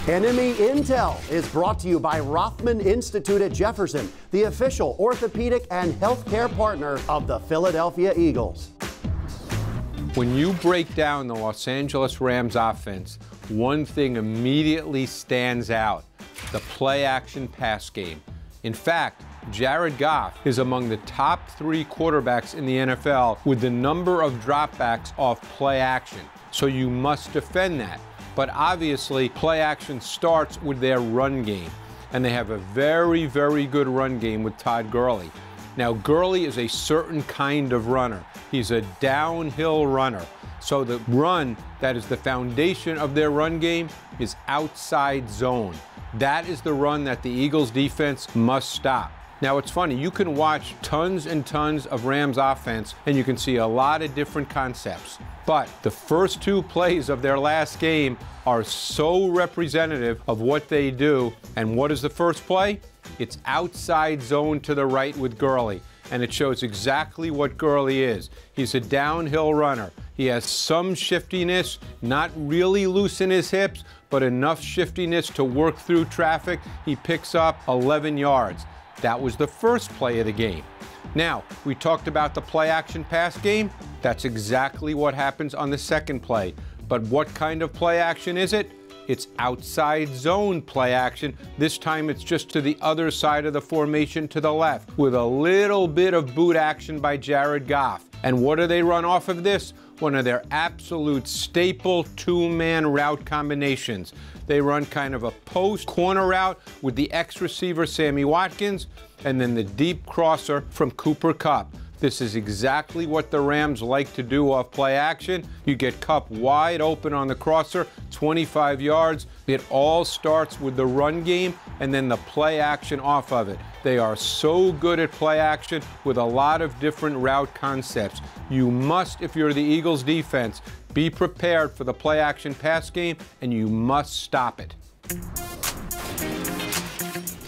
Enemy Intel is brought to you by Rothman Institute at Jefferson, the official orthopedic and healthcare partner of the Philadelphia Eagles. When you break down the Los Angeles Rams offense, one thing immediately stands out: the play-action pass game. In fact, Jared Goff is among the top 3 quarterbacks in the NFL with the number of dropbacks off play action. So you must defend that. But obviously, play action starts with their run game. And they have a very, very good run game with Todd Gurley. Now, Gurley is a certain kind of runner. He's a downhill runner. So the run that is the foundation of their run game is outside zone. That is the run that the Eagles defense must stop. Now, it's funny, you can watch tons and tons of Rams offense and you can see a lot of different concepts. But the first 2 plays of their last game are so representative of what they do. And what is the first play? It's outside zone to the right with Gurley. And it shows exactly what Gurley is. He's a downhill runner. He has some shiftiness, not really loose in his hips, but enough shiftiness to work through traffic. He picks up 11 yards. That was the first play of the game. Now, we talked about the play-action pass game. That's exactly what happens on the second play. But what kind of play action is it? It's outside zone play action. This time it's just to the other side of the formation to the left with a little bit of boot action by Jared Goff. And what do they run off of this? One of their absolute staple 2-man route combinations. They run kind of a post corner route with the X receiver Sammy Watkins and then the deep crosser from Cooper Kupp. This is exactly what the Rams like to do off play action. You get Kupp wide open on the crosser, 25 yards. It all starts with the run game and then the play action off of it. They are so good at play action with a lot of different route concepts. You must, if you're the Eagles defense, be prepared for the play action pass game and you must stop it.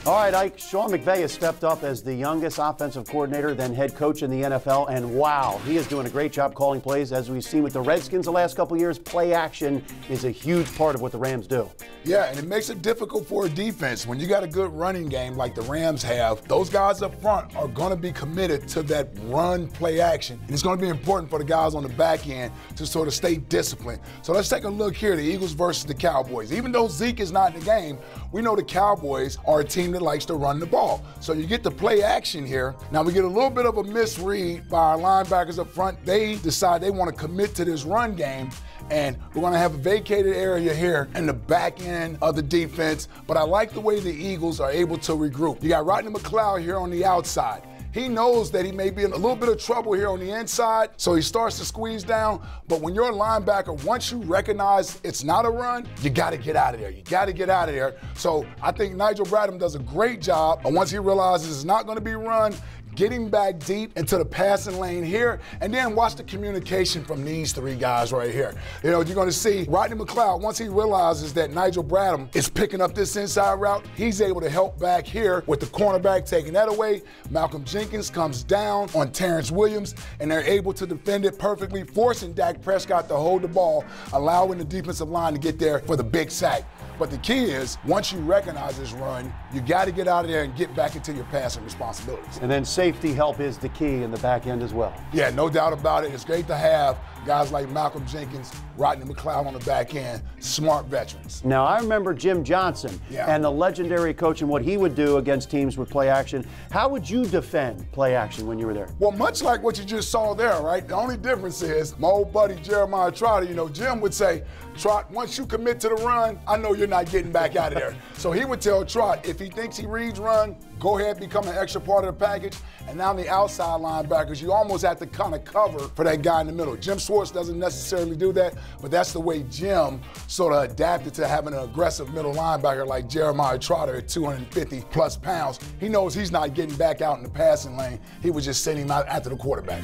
All right, Ike, Sean McVay has stepped up as the youngest offensive coordinator, then head coach in the NFL, and wow, he is doing a great job calling plays. As we've seen with the Redskins the last couple of years, play action is a huge part of what the Rams do. Yeah, and it makes it difficult for a defense. When you got a good running game like the Rams have, those guys up front are going to be committed to that run play action. And it's going to be important for the guys on the back end to sort of stay disciplined. So let's take a look here, the Eagles versus the Cowboys. Even though Zeke is not in the game, we know the Cowboys are a team that likes to run the ball. So you get the play action here. Now we get a little bit of a misread by our linebackers up front. They decide they want to commit to this run game, and we're going to have a vacated area here in the back end of the defense. But I like the way the Eagles are able to regroup. You got Rodney McLeod here on the outside. He knows that he may be in a little bit of trouble here on the inside, so he starts to squeeze down. But when you're a linebacker, once you recognize it's not a run, you got to get out of there. You got to get out of there. So I think Nigel Bradham does a great job. And once he realizes it's not going to be run, getting back deep into the passing lane here, and then watch the communication from these 3 guys right here. You know, you're going to see Rodney McLeod, once he realizes that Nigel Bradham is picking up this inside route, he's able to help back here with the cornerback taking that away. Malcolm Jenkins comes down on Terrence Williams, and they're able to defend it perfectly, forcing Dak Prescott to hold the ball, allowing the defensive line to get there for the big sack. But the key is, once you recognize this run, you got to get out of there and get back into your passing responsibilities. And then safety help is the key in the back end as well. Yeah, no doubt about it. It's great to have guys like Malcolm Jenkins, Rodney McLeod on the back end, smart veterans. Now, I remember Jim Johnson and the legendary coach and what he would do against teams with play action. How would you defend play action when you were there? Well, much like what you just saw there, right? The only difference is my old buddy Jeremiah Trotter, you know, Jim would say, Trot, once you commit to the run, I know you're not getting back out of there. So he would tell Trot, if he thinks he reads run, go ahead, become an extra part of the package. And now the outside linebackers, you almost have to kind of cover for that guy in the middle. Jim Schwartz doesn't necessarily do that, but that's the way Jim sort of adapted to having an aggressive middle linebacker like Jeremiah Trotter at 250 plus pounds. He knows he's not getting back out in the passing lane. He was just sending him out after the quarterback.